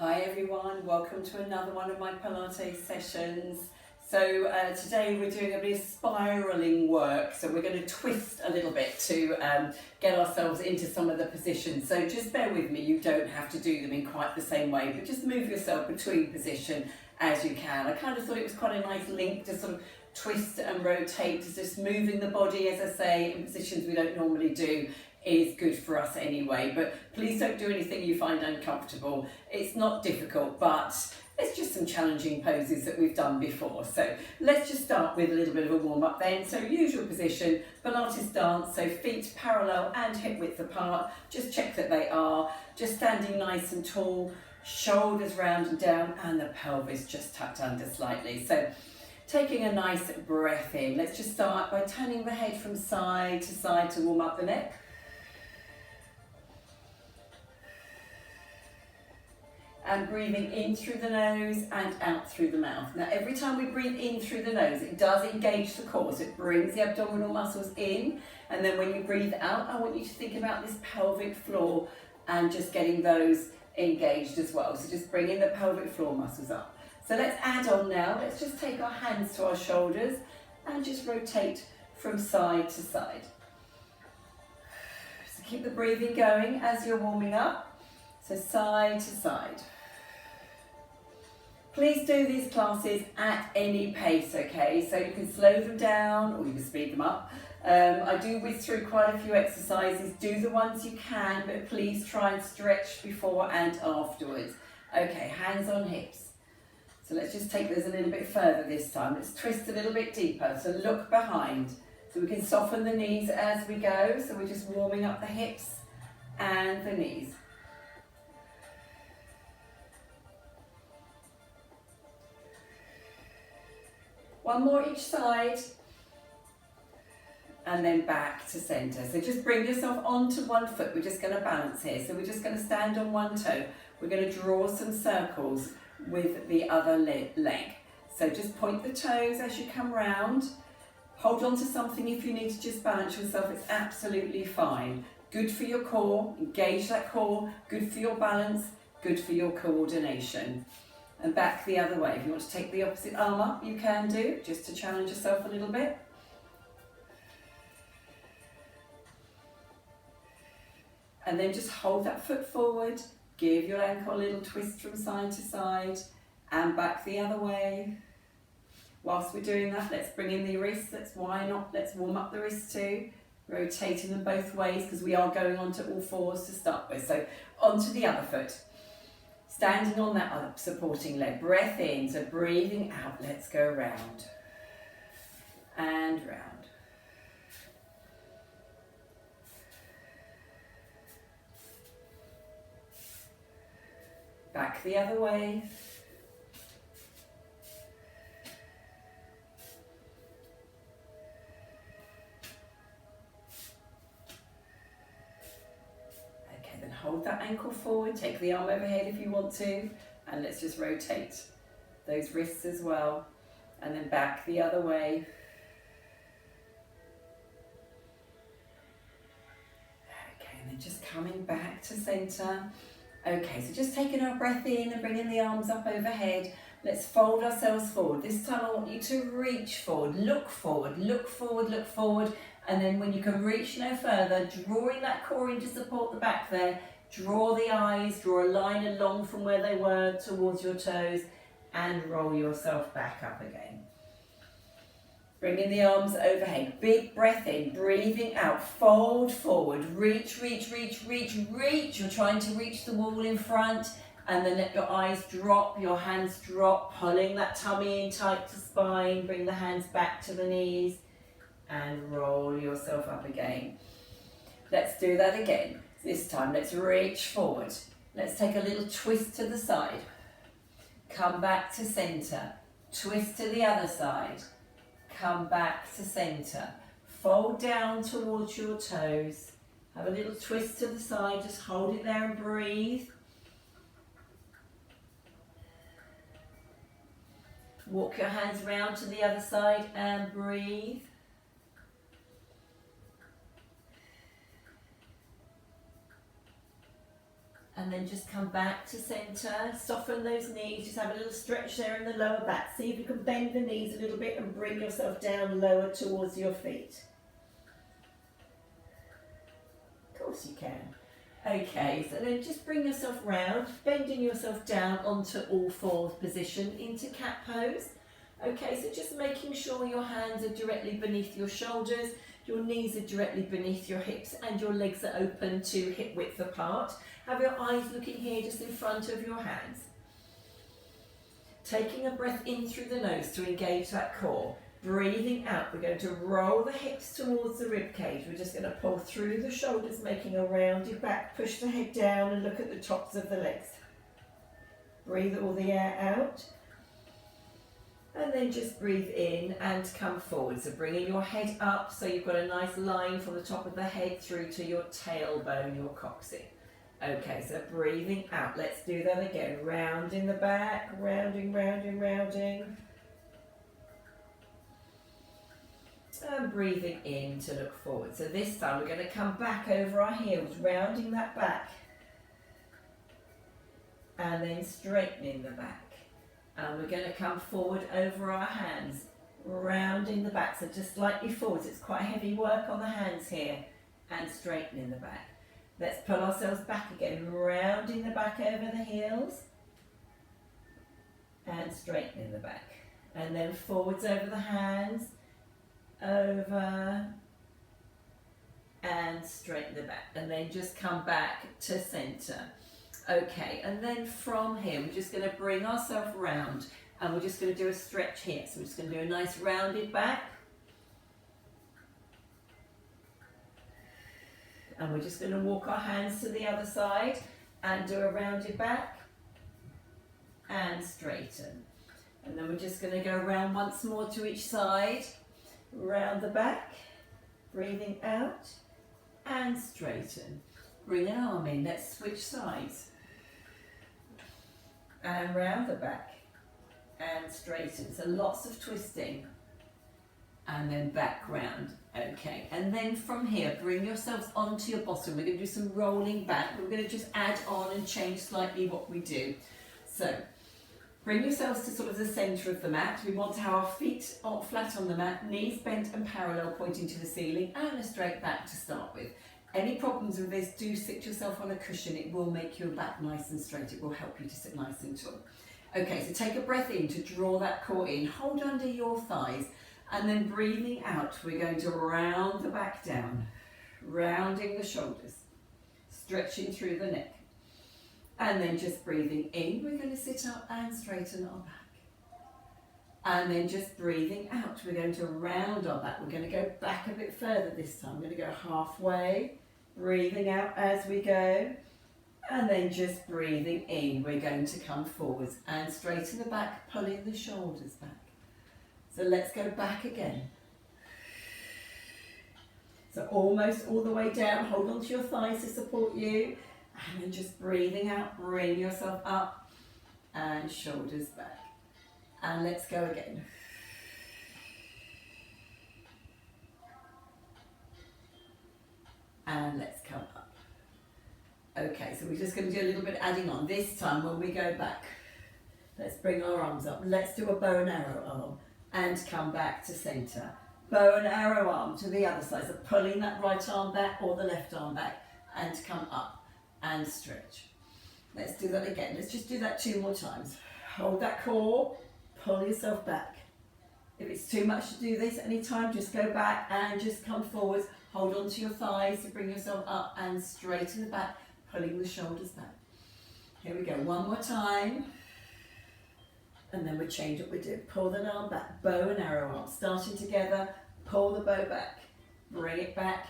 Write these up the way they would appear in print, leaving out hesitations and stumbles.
Hi everyone, welcome to another one of my Pilates sessions. So today we're doing a bit of spiralling work, so we're going to twist a little bit to get ourselves into some of the positions. So just bear with me, you don't have to do them in quite the same way, but just move yourself between position as you can. I kind of thought it was quite a nice link to sort of twist and rotate, to just moving the body, as I say, in positions we don't normally do is good for us anyway, but please don't do anything you find uncomfortable. It's not difficult, but it's just some challenging poses that we've done before. So let's just start with a little bit of a warm-up then. So usual position, Pilates dance, so feet parallel and hip width apart. Just check that they are. Just standing nice and tall, shoulders round and down, and the pelvis just tucked under slightly. So taking a nice breath in. Let's just start by turning the head from side to warm up the neck. And breathing in through the nose and out through the mouth. Now every time we breathe in through the nose, it does engage the core, so it brings the abdominal muscles in, and then when you breathe out, I want you to think about this pelvic floor and just getting those engaged as well. So just bringing the pelvic floor muscles up. So let's add on now, let's just take our hands to our shoulders and just rotate from side to side. So keep the breathing going as you're warming up, so side to side. Please do these classes at any pace, okay? So you can slow them down or you can speed them up. I do whiz through quite a few exercises. Do the ones you can, but please try and stretch before and afterwards. Okay, hands on hips. So let's just take this a little bit further this time. Let's twist a little bit deeper. So look behind. So we can soften the knees as we go. So we're just warming up the hips and the knees. One more each side, and then back to centre. So just bring yourself onto one foot. We're just going to balance here. So we're just going to stand on one toe. We're going to draw some circles with the other leg. So just point the toes as you come round. Hold on to something if you need to just balance yourself. It's absolutely fine. Good for your core. Engage that core. Good for your balance. Good for your coordination. And back the other way. If you want to take the opposite arm up, you can do, just to challenge yourself a little bit. And then just hold that foot forward, give your ankle a little twist from side to side, and back the other way. Whilst we're doing that, let's bring in the wrists. Let's warm up the wrists too. Rotating them both ways, because we are going onto all fours to start with. So onto the other foot. Standing on that other supporting leg, breath in, so breathing out, let's go round and round. Back the other way. Hold that ankle forward, take the arm overhead if you want to, and let's just rotate those wrists as well, and then back the other way. Okay, and then just coming back to centre. Okay, so just taking our breath in and bringing the arms up overhead. Let's fold ourselves forward. This time I want you to reach forward, look forward, look forward, look forward. And then when you can reach no further, drawing that core in to support the back there, draw the eyes, draw a line along from where they were towards your toes, and roll yourself back up again. Bringing the arms overhead, big breath in, breathing out, fold forward, reach, reach, reach, reach, reach. You're trying to reach the wall in front, and then let your eyes drop, your hands drop, pulling that tummy in tight to spine, bring the hands back to the knees, and roll yourself up again. Let's do that again. This time, let's reach forward. Let's take a little twist to the side. Come back to centre. Twist to the other side. Come back to centre. Fold down towards your toes. Have a little twist to the side. Just hold it there and breathe. Walk your hands round to the other side and breathe. And then just come back to centre, soften those knees, just have a little stretch there in the lower back. See if you can bend the knees a little bit and bring yourself down lower towards your feet. Of course you can. Okay, so then just bring yourself round, bending yourself down onto all fours position into cat pose. Okay, so just making sure your hands are directly beneath your shoulders, your knees are directly beneath your hips and your legs are open to hip width apart. Have your eyes looking here just in front of your hands. Taking a breath in through the nose to engage that core. Breathing out, we're going to roll the hips towards the rib cage. We're just going to pull through the shoulders, making a rounded back. Push the head down and look at the tops of the legs. Breathe all the air out. And then just breathe in and come forward. So bringing your head up so you've got a nice line from the top of the head through to your tailbone, your coccyx. Okay, so breathing out. Let's do that again. Rounding the back, rounding, rounding, rounding. And breathing in to look forward. So this time we're going to come back over our heels, rounding that back. And then straightening the back. And we're going to come forward over our hands, rounding the back. So just slightly forwards. It's quite heavy work on the hands here. And straightening the back. Let's pull ourselves back again, rounding the back over the heels. And straightening the back. And then forwards over the hands. Over and straighten the back, and then just come back to center. Okay, and then from here we're just going to bring ourselves round and we're just going to do a stretch here. So we're just going to do a nice rounded back, and we're just going to walk our hands to the other side and do a rounded back and straighten, and then we're just going to go around once more to each side. Round the back, breathing out and straighten. Bring an arm in, let's switch sides. And round the back and straighten. So lots of twisting. And then back round. Okay, and then from here, bring yourselves onto your bottom. We're going to do some rolling back. We're going to just add on and change slightly what we do. So, bring yourselves to sort of the centre of the mat. We want to have our feet flat on the mat, knees bent and parallel pointing to the ceiling, and a straight back to start with. Any problems with this, do sit yourself on a cushion. It will make your back nice and straight. It will help you to sit nice and tall. Okay, so take a breath in to draw that core in. Hold under your thighs, and then breathing out, we're going to round the back down, rounding the shoulders, stretching through the neck. And then just breathing in, we're going to sit up and straighten our back. And then just breathing out, we're going to round our back. We're going to go back a bit further this time. We're going to go halfway, breathing out as we go. And then just breathing in, we're going to come forwards and straighten the back, pulling the shoulders back. So let's go back again. So almost all the way down, hold on to your thighs to support you. And then just breathing out, bring yourself up and shoulders back. And let's go again. And let's come up. Okay, so we're just going to do a little bit adding on. This time when we go back, let's bring our arms up. Let's do a bow and arrow arm and come back to centre. Bow and arrow arm to the other side. So pulling that right arm back or the left arm back and come up. And stretch. Let's do that again. Let's just do that 2 more times. Hold that core, pull yourself back. If it's too much to do this anytime, just go back and just come forward. Hold on to your thighs to bring yourself up and straighten the back, pulling the shoulders back. Here we go, 1 more time. And then we change what we do. Pull that arm back, bow and arrow arm, starting together, pull the bow back, bring it back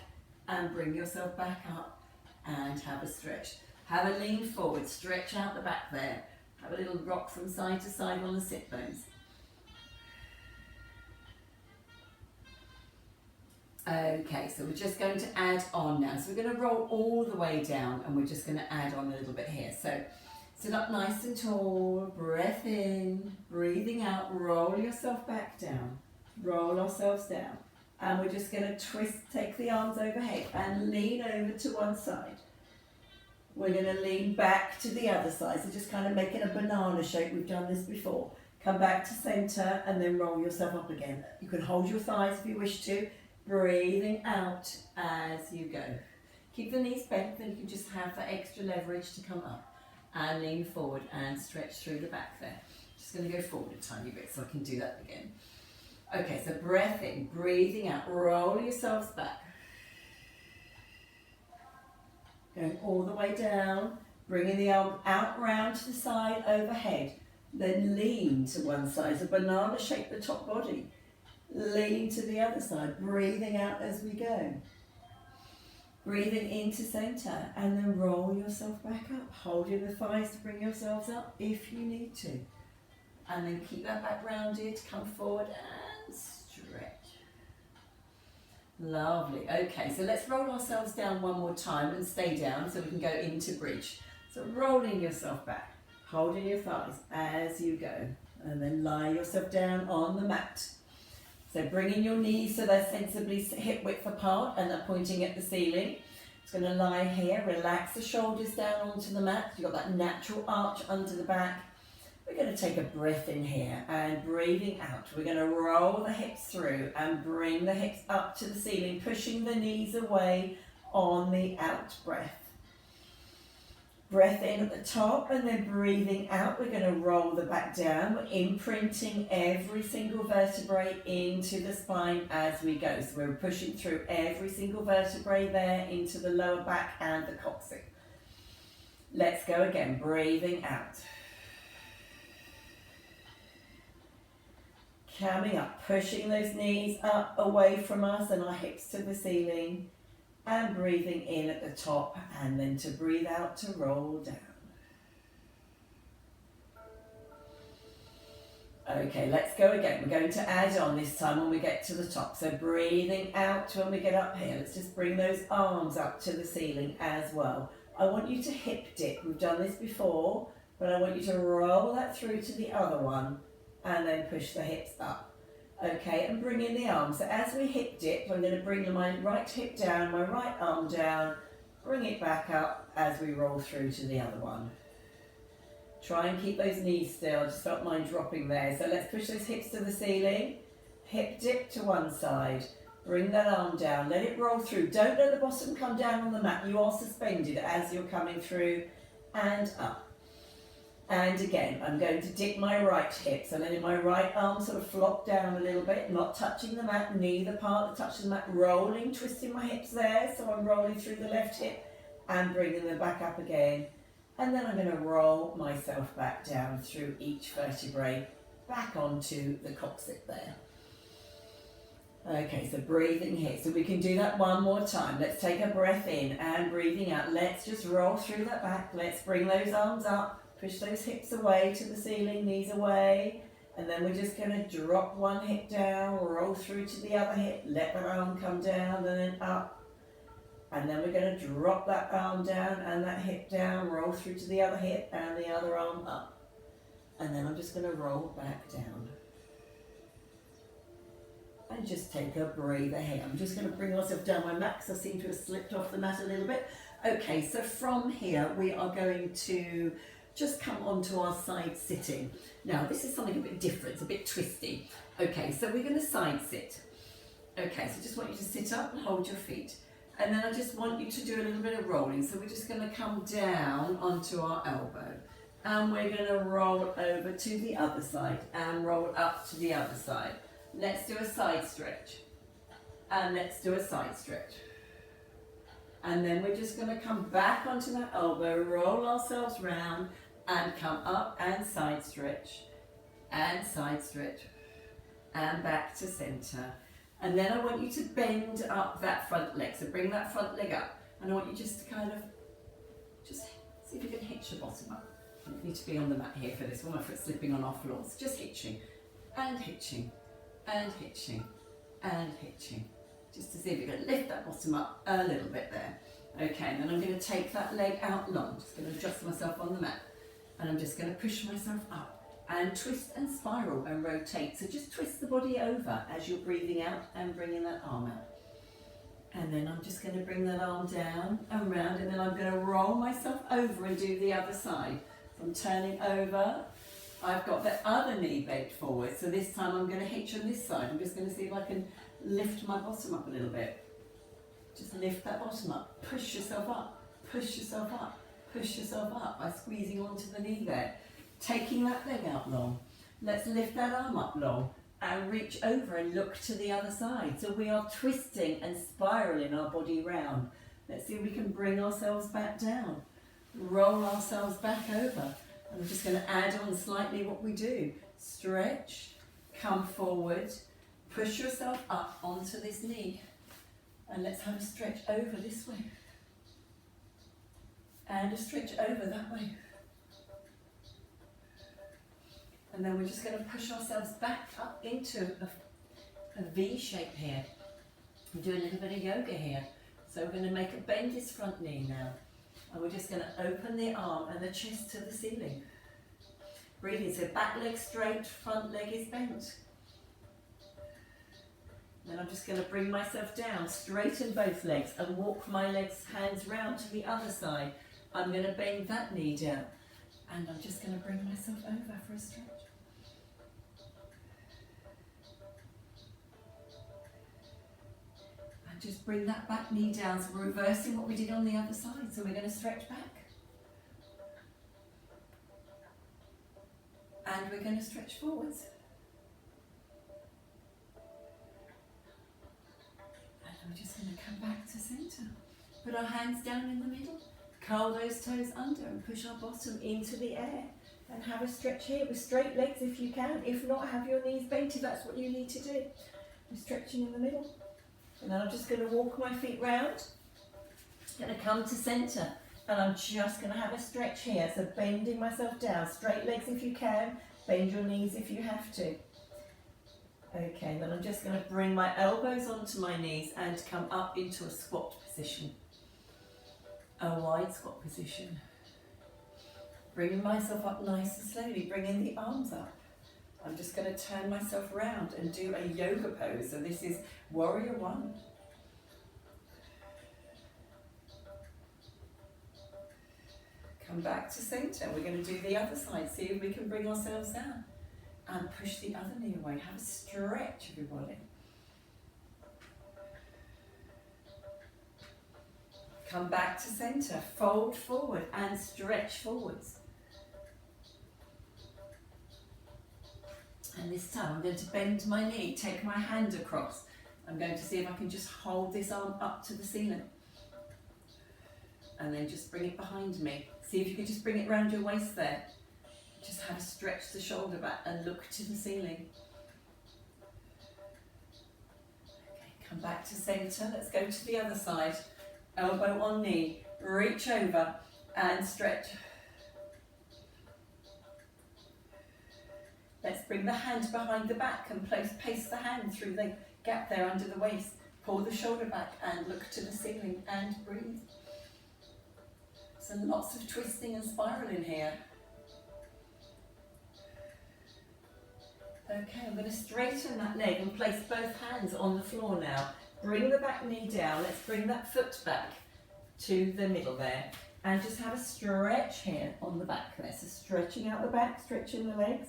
and bring yourself back up. And have a stretch. Have a lean forward, stretch out the back there. Have a little rock from side to side on the sit bones. Okay, so we're just going to add on now. So we're going to roll all the way down and we're just going to add on a little bit here. So sit up nice and tall, breath in, breathing out, roll yourself back down. Roll ourselves down. And we're just going to twist, take the arms overhead and lean over to one side. We're going to lean back to the other side, so just kind of making a banana shape. We've done this before. Come back to centre and then roll yourself up again. You can hold your thighs if you wish to, breathing out as you go. Keep the knees bent, then you can just have that extra leverage to come up and lean forward and stretch through the back there. Just going to go forward a tiny bit so I can do that again. Okay, so breath in, breathing out, roll yourselves back. Going all the way down, bringing the arm out round to the side, overhead. Then lean to one side, so banana shape the top body. Lean to the other side, breathing out as we go. Breathing into centre, and then roll yourself back up, holding the thighs to bring yourselves up if you need to. And then keep that back rounded, come forward and stretch. Lovely. Okay, so let's roll ourselves down one more time and stay down so we can go into bridge. So rolling yourself back, holding your thighs as you go, and then lie yourself down on the mat. So bringing your knees so they're sensibly hip width apart and they're pointing at the ceiling. It's going to lie here, relax the shoulders down onto the mat. You've got that natural arch under the back. We're going to take a breath in here and breathing out. We're going to roll the hips through and bring the hips up to the ceiling, pushing the knees away on the out breath. Breath in at the top and then breathing out. We're going to roll the back down. We're imprinting every single vertebrae into the spine as we go. So we're pushing through every single vertebrae there into the lower back and the coccyx. Let's go again. Breathing out. Coming up, pushing those knees up away from us and our hips to the ceiling. And breathing in at the top and then to breathe out to roll down. Okay, let's go again. We're going to add on this time when we get to the top. So breathing out when we get up here. Let's just bring those arms up to the ceiling as well. I want you to hip dip. We've done this before, but I want you to roll that through to the other one and then push the hips up. Okay, and bring in the arms. So as we hip dip, I'm going to bring my right hip down, my right arm down, bring it back up as we roll through to the other one. Try and keep those knees still, I just felt mine dropping there. So let's push those hips to the ceiling, hip dip to one side, bring that arm down, let it roll through. Don't let the bottom come down on the mat, you are suspended as you're coming through and up. And again, I'm going to dip my right hip, so letting my right arm sort of flop down a little bit, not touching the mat, neither part touching the mat, rolling, twisting my hips there, so I'm rolling through the left hip and bringing them back up again. And then I'm going to roll myself back down through each vertebrae, back onto the coccyx there. Okay, so breathing here. So we can do that one more time. Let's take a breath in and breathing out. Let's just roll through that back. Let's bring those arms up. Push those hips away to the ceiling, knees away, and then we're just going to drop one hip down, roll through to the other hip, let that arm come down and then up, and then we're going to drop that arm down and that hip down, roll through to the other hip and the other arm up, and then I'm just going to roll back down. And just take a breather here. I'm just going to bring myself down my mat because I seem to have slipped off the mat a little bit. Okay, so from here we are going to just come onto our side sitting. Now this is something a bit different, it's a bit twisty. Okay, so we're going to side sit. Okay, so just want you to sit up and hold your feet. And then I just want you to do a little bit of rolling. So we're just going to come down onto our elbow. And we're going to roll over to the other side and roll up to the other side. Let's do a side stretch. And let's do a side stretch. And then we're just going to come back onto that elbow, roll ourselves round and come up and side stretch and back to centre. And then I want you to bend up that front leg. So bring that front leg up and I want you just to kind of, just see if you can hitch your bottom up. You don't need to be on the mat here for this one, my foot's slipping on our floors. Just hitching and hitching and hitching and hitching. Just to see if you can lift that bottom up a little bit there. Okay, and then I'm going to take that leg out long. Just going to adjust myself on the mat. And I'm just going to push myself up and twist and spiral and rotate. So just twist the body over as you're breathing out and bringing that arm out. And then I'm just going to bring that arm down and round, and then I'm going to roll myself over and do the other side. So I'm turning over. I've got the other knee bent forward, so this time I'm going to hitch on this side. I'm just going to see if I can lift my bottom up a little bit. Just lift that bottom up. Push yourself up. Push yourself up. Push yourself up by squeezing onto the knee there. Taking that leg out long. Let's lift that arm up long and reach over and look to the other side. So we are twisting and spiraling our body round. Let's see if we can bring ourselves back down. Roll ourselves back over. I'm just going to add on slightly what we do. Stretch, come forward, push yourself up onto this knee. And let's have a stretch over this way. And a stretch over that way. And then we're just going to push ourselves back up into a V shape here. We do a little bit of yoga here. So we're going to make a bend this front knee now. And we're just going to open the arm and the chest to the ceiling. Breathe in, so back leg straight, front leg is bent. Then I'm just going to bring myself down, straighten both legs and walk my legs, hands round to the other side. I'm going to bend that knee down. And I'm just going to bring myself over for a stretch. And just bring that back knee down. So we're reversing what we did on the other side. So we're going to stretch back. And we're going to stretch forwards. And we're just going to come back to centre. Put our hands down in the middle. Curl those toes under and push our bottom into the air. And have a stretch here with straight legs if you can. If not, have your knees bent if that's what you need to do. We're stretching in the middle. And then I'm just going to walk my feet round. Going to come to centre. And I'm just going to have a stretch here. So bending myself down. Straight legs if you can. Bend your knees if you have to. Okay, then I'm just going to bring my elbows onto my knees and come up into a squat position. A wide squat position. Bringing myself up nice and slowly, bringing the arms up. I'm just going to turn myself around and do a yoga pose. So this is Warrior One. Come back to centre. We're going to do the other side. See if we can bring ourselves down. And push the other knee away. Have a stretch, everybody. Come back to centre. Fold forward and stretch forwards. And this time I'm going to bend my knee, take my hand across. I'm going to see if I can just hold this arm up to the ceiling. And then just bring it behind me. See if you can just bring it round your waist there. Just have a stretch the shoulder back and look to the ceiling. Okay, come back to centre. Let's go to the other side. Elbow on knee. Reach over and stretch. Let's bring the hand behind the back and place the hand through the gap there under the waist. Pull the shoulder back and look to the ceiling and breathe. So lots of twisting and spiraling here. Okay, I'm going to straighten that leg and place both hands on the floor now. Bring the back knee down. Let's bring that foot back to the middle there. And just have a stretch here on the back there. So stretching out the back, stretching the legs.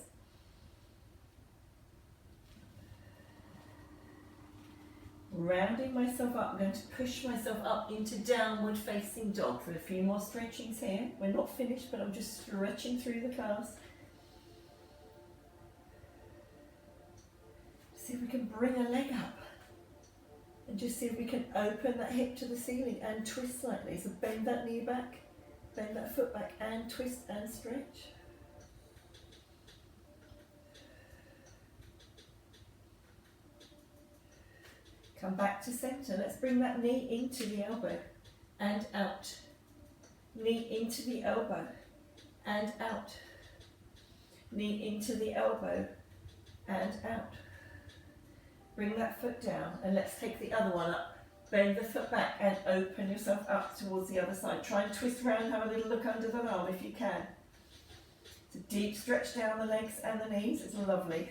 Rounding myself up, I'm going to push myself up into downward facing dog for a few more stretchings here. We're not finished, but I'm just stretching through the class. See if we can bring a leg up. And just see if we can open that hip to the ceiling and twist slightly. So bend that knee back, bend that foot back and twist and stretch. Come back to centre. Let's bring that knee into the elbow and out. Knee into the elbow and out. Knee into the elbow and out. Bring that foot down and let's take the other one up. Bend the foot back and open yourself up towards the other side. Try and twist around, have a little look under the arm if you can. It's a deep stretch down the legs and the knees. It's lovely.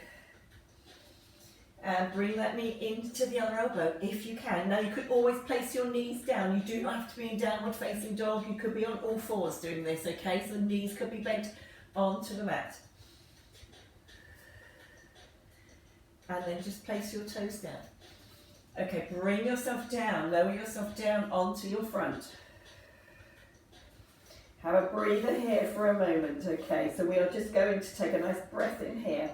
And bring that knee into the other elbow if you can. Now you could always place your knees down. You do not have to be in downward facing dog. You could be on all fours doing this, okay? So the knees could be bent onto the mat. And then just place your toes down. Okay, bring yourself down, lower yourself down onto your front. Have a breather here for a moment, okay? So we are just going to take a nice breath in here.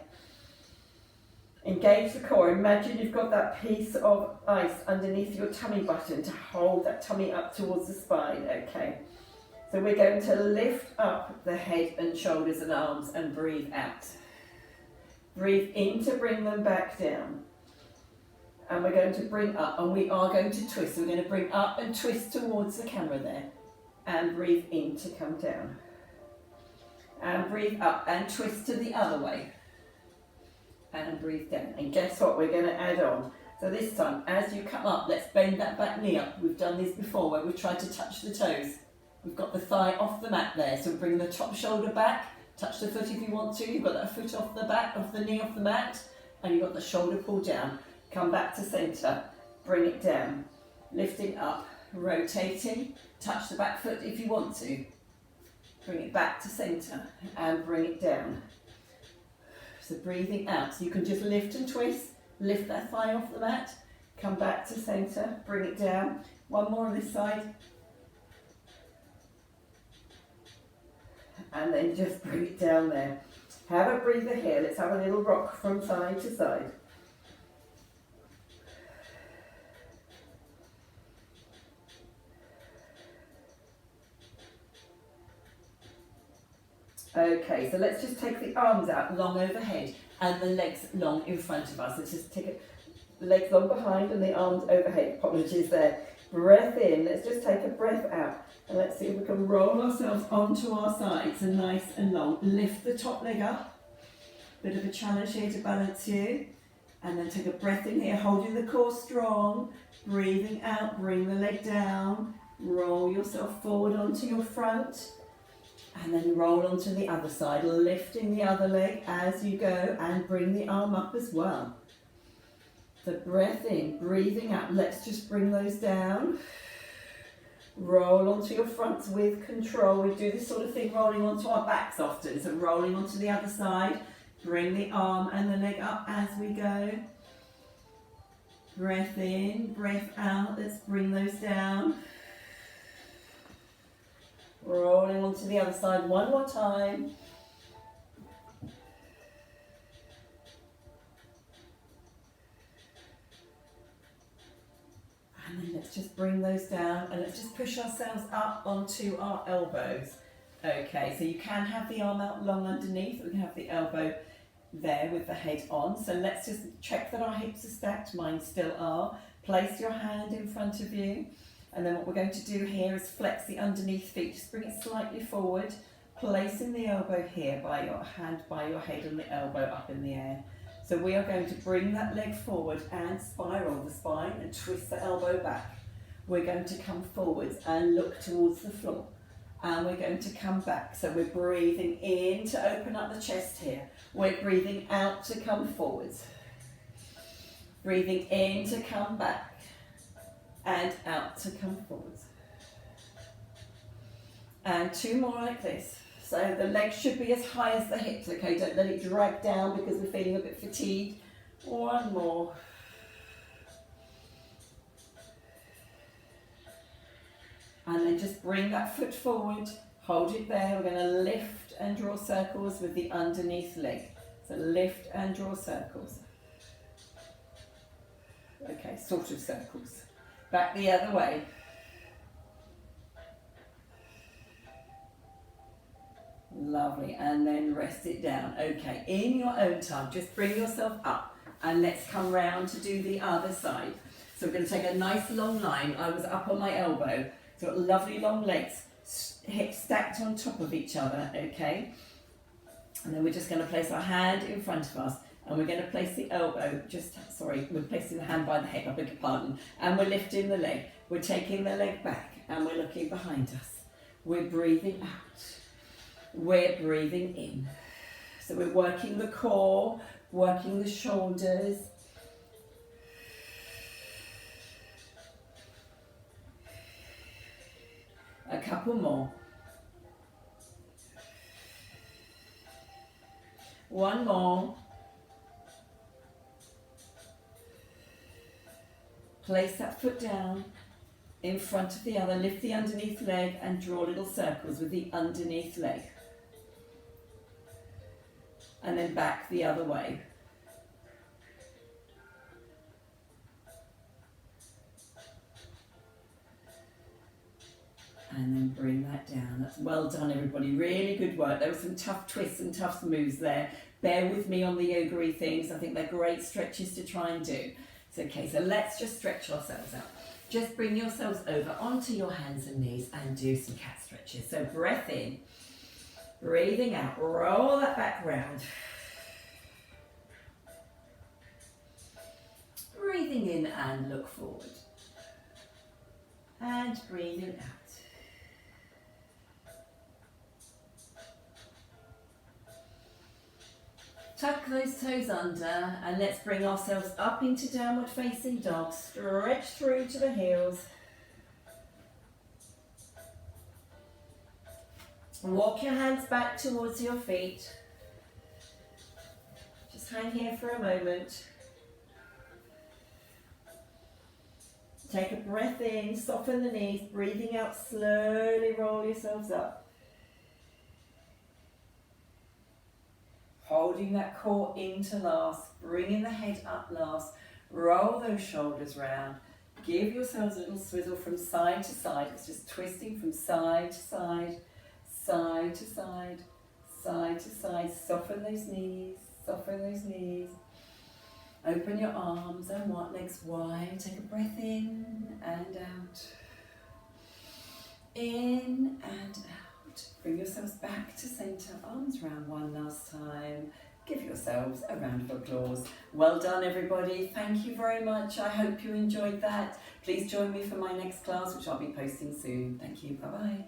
Engage the core. Imagine you've got that piece of ice underneath your tummy button to hold that tummy up towards the spine, okay? So we're going to lift up the head and shoulders and arms and breathe out. Breathe in to bring them back down. And we're going to bring up, and we are going to twist. So we're going to bring up and twist towards the camera there. And breathe in to come down. And breathe up and twist to the other way. And breathe down. And guess what? We're going to add on. So this time, as you come up, let's bend that back knee up. We've done this before where we've tried to touch the toes. We've got the thigh off the mat there. So bring the top shoulder back. Touch the foot if you want to. You've got that foot off the back, of the knee off the mat. And you've got the shoulder pulled down. Come back to centre. Bring it down. Lifting up. Rotating. Touch the back foot if you want to. Bring it back to centre. And bring it down. So breathing out, so you can just lift and twist, lift that thigh off the mat, come back to centre, bring it down. One more on this side. And then just bring it down there. Have a breather here, let's have a little rock from side to side. Okay, so let's just take the arms out long overhead and the legs long in front of us. Let's just take it, the legs long behind and the arms overhead. Apologies there. Breath in, let's just take a breath out. And let's see if we can roll ourselves onto our sides and nice and long. Lift the top leg up. Bit of a challenge here to balance you. And then take a breath in here, holding the core strong. Breathing out, bring the leg down. Roll yourself forward onto your front. And then roll onto the other side, lifting the other leg as you go and bring the arm up as well. So breath in, breathing out. Let's just bring those down. Roll onto your fronts with control. We do this sort of thing rolling onto our backs often. So rolling onto the other side. Bring the arm and the leg up as we go. Breath in, breath out. Let's bring those down. Rolling onto the other side one more time. And then let's just bring those down and let's just push ourselves up onto our elbows. Okay, so you can have the arm out long underneath. We can have the elbow there with the head on. So let's just check that our hips are stacked. Mine still are. Place your hand in front of you. And then what we're going to do here is flex the underneath feet. Just bring it slightly forward, placing the elbow here by your hand, by your head and the elbow up in the air. So we are going to bring that leg forward and spiral the spine and twist the elbow back. We're going to come forwards and look towards the floor. And we're going to come back. So we're breathing in to open up the chest here. We're breathing out to come forwards. Breathing in to come back. And out to come forwards. And two more like this. So the legs should be as high as the hips, okay? Don't let it drag down because we're feeling a bit fatigued. One more. And then just bring that foot forward, hold it there. We're going to lift and draw circles with the underneath leg. So lift and draw circles. Okay, sort of circles. Back the other way. Lovely, and then rest it down. Okay, in your own time, just bring yourself up and let's come round to do the other side. So we're going to take a nice long line. I was up on my elbow. So got lovely long legs, hips stacked on top of each other, okay? And then we're just going to place our hand in front of us. And we're going to place the elbow, we're placing the hand by the head, I beg your pardon. And we're lifting the leg. We're taking the leg back and we're looking behind us. We're breathing out. We're breathing in. So we're working the core, working the shoulders. couple more. One more. Place that foot down in front of the other. Lift the underneath leg and draw little circles with the underneath leg. And then back the other way. And then bring that down. That's well done, everybody. Really good work. There were some tough twists and tough moves there. Bear with me on the yoga-y things. I think they're great stretches to try and do. It's okay, so let's just stretch ourselves out. Just bring yourselves over onto your hands and knees and do some cat stretches. So breath in, breathing out. Roll that back round. Breathing in and look forward. And breathing out. Tuck those toes under and let's bring ourselves up into downward facing dog. Stretch through to the heels. Walk your hands back towards your feet. Just hang here for a moment. Take a breath in, soften the knees, breathing out, slowly roll yourselves up. Holding that core into last, bringing the head up last, roll those shoulders round, give yourselves a little swizzle from side to side. It's just twisting from side to side, side to side, side to side. Soften those knees, soften those knees. Open your arms and legs wide. Take a breath in and out. In and out. Bring yourselves back to centre. Arms round one last time. Give yourselves a round of applause. Well done, everybody. Thank you very much. I hope you enjoyed that. Please join me for my next class, which I'll be posting soon. Thank you. Bye-bye.